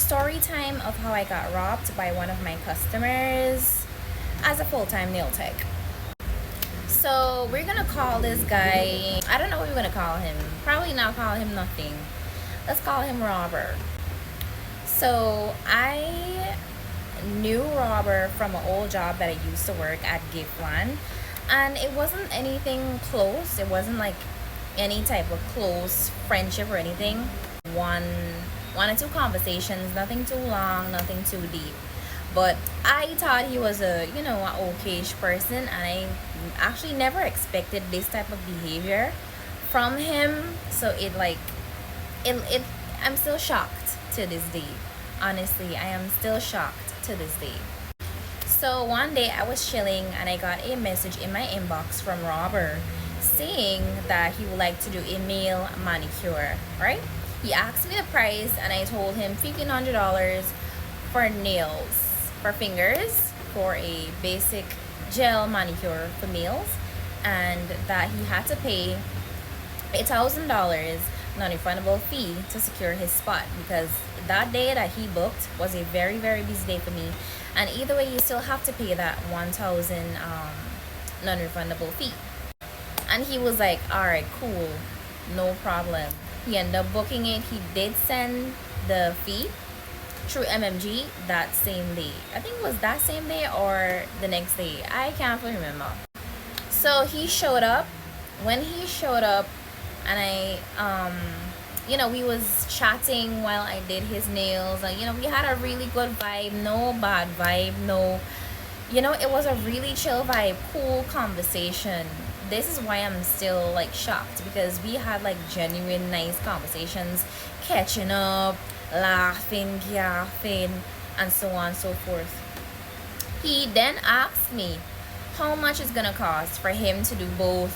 story time of how I got robbed by one of my customers as a full-time nail tech. So we're gonna call this guy, I don't know what we're gonna call him. Probably not call him nothing. Let's call him Robert. So I knew Robert from an old job that I used to work at Giftland, and it wasn't anything close. It wasn't like any type of close friendship or anything. One or two conversations, nothing too long, nothing too deep. But I thought he was a okayish person, and I actually never expected this type of behavior from him. So it I'm still shocked to this day. Honestly, I am still shocked to this day. So one day I was chilling and I got a message in my inbox from Robert saying that he would like to do a male manicure, right? He asked me the price and I told him $1,500 for nails, for fingers, for a basic gel manicure for males, and that he had to pay $1,000 non-refundable fee to secure his spot, because that day that he booked was a very very busy day for me, and either way you still have to pay that 1,000 non-refundable fee. And he was like, all right, cool, no problem. He ended up booking it. He did send the fee through MMG that same day. I think it was that same day or the next day, I can't remember. So he showed up. When he showed up, and we was chatting while I did his nails, and we had a really good vibe, no bad vibe, no, it was a really chill vibe, cool conversation. This is why I'm still like shocked, because we had like genuine nice conversations, catching up, laughing, gaffing, and so on and so forth. He then asked me how much it's gonna cost for him to do both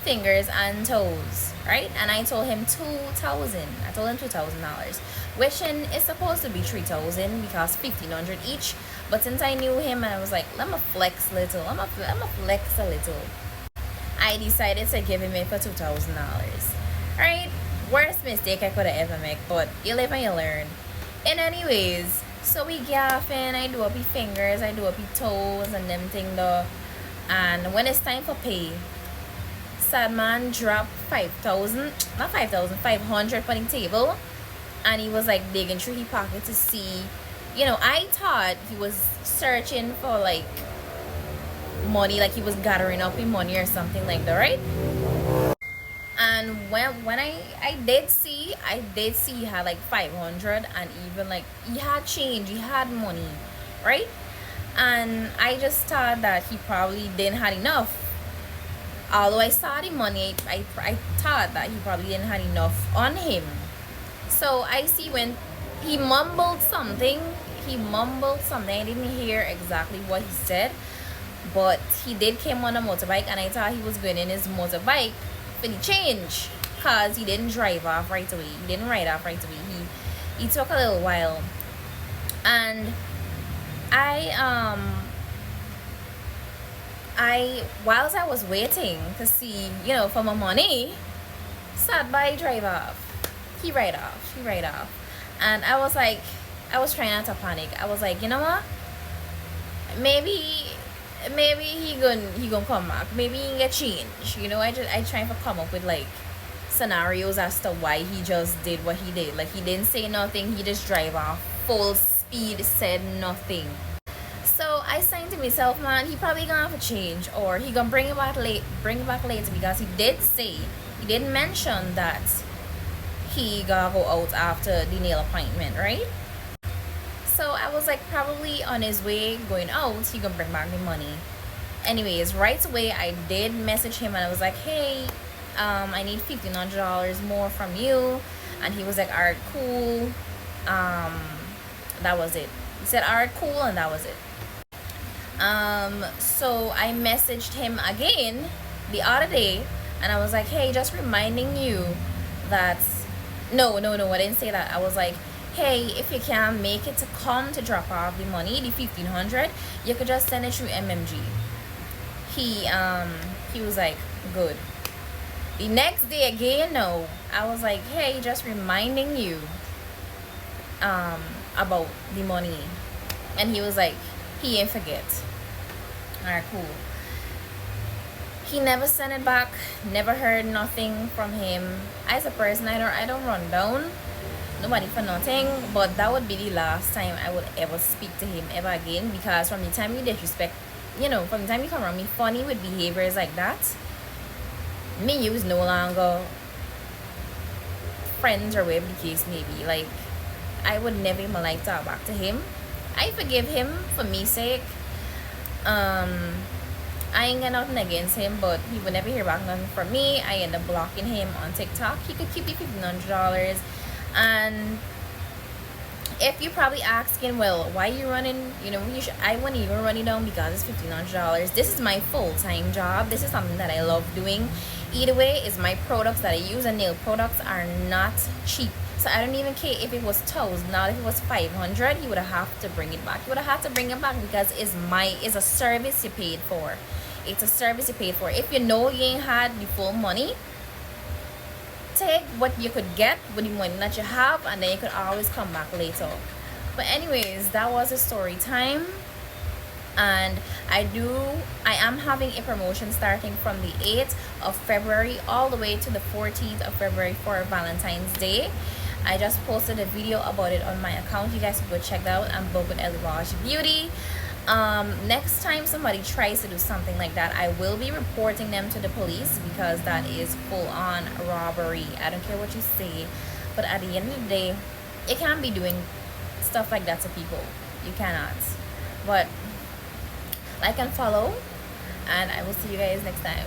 fingers and toes, right? And I told him $2,000. I told him $2,000, which is supposed to be $3,000 because $1,500 each. But since I knew him, and I was like, let me flex a little. I decided to give him it for $2,000. Right? Worst mistake I could have ever make, but you live and you learn. And anyways, so we gaffing, I do up his fingers, I do up his toes and them thing though. And when it's time for pay, sad man dropped 5,000, not 5,000, 500 on the table. And he was like digging through his pocket to see, I thought he was searching for like money, like he was gathering up in money or something like that, right? And when I did see he had like 500, and even like he had change, he had money, right? And I just thought that he probably didn't have enough. Although I saw the money, I thought that he probably didn't have enough on him. So I see when he mumbled something. I didn't hear exactly what he said, but he did came on a motorbike, and I thought he was going in his motorbike for the change, cause he didn't drive off right away. He didn't ride off right away. He took a little while, and whilst I was waiting to see, for my money, sat by, drive off. He ride off. And I was trying not to panic. I was like, you know what? Maybe he gonna come back. Maybe he get change. I try to come up with like scenarios as to why he just did what he did. Like he didn't say nothing. He just drive off full speed, said nothing. So I saying to myself, man, he probably gonna have a change, or he gonna bring it back later, because he did mention that he gonna go out after the nail appointment, right? So I was like, probably on his way going out, he gonna bring back the money. Anyways, right away I did message him, and I was like, hey, I need $1,500 more from you. And he was like, all right, cool. That was it. He said, all right, cool, and that was it. So I messaged him again the other day, and I was like, hey, just reminding you that no, I didn't say that. I was like, hey, if you can make it to come to drop off the money, the $1,500, you could just send it through MMG. He was like, good. The next day again, no, I was like, hey, just reminding you about the money, and he was like, he ain't forget. All right, cool. He never sent it back. Never heard nothing from him. As a person, I don't run down nobody for nothing, but that would be the last time I would ever speak to him ever again, because from the time you disrespect, from the time you come around me funny with behaviors like that, me and you is no longer friends or whatever the case may be. Like, I would never in my life talk back to him. I forgive him for me sake. I ain't got nothing against him, but he would never hear back nothing from me. I end up blocking him on TikTok. He could keep the $1,500. And if you're probably asking, well, why you running, I wouldn't even run it down because it's $1,500. This is my full-time job. This is something that I love doing. Either way, it's my products that I use, and nail products are not cheap. So I don't even care if it was $1,000. Now if it was $500, you would have to bring it back. You would have to bring it back because it's a service you paid for. It's a service you paid for. If you know you ain't had the full money, take what you could get with the money that you have, and then you could always come back later. But anyways, that was a story time. And I am having a promotion starting from the 8th of February all the way to the 14th of February for Valentine's Day. I just posted a video about it on my account. You guys can go check that out and book with Ellie Raj Beauty. Next time somebody tries to do something like that, I will be reporting them to the police, because that is full-on robbery. I don't care what you say, but at the end of the day, you can't be doing stuff like that to people. You cannot. But like and follow, and I will see you guys next time.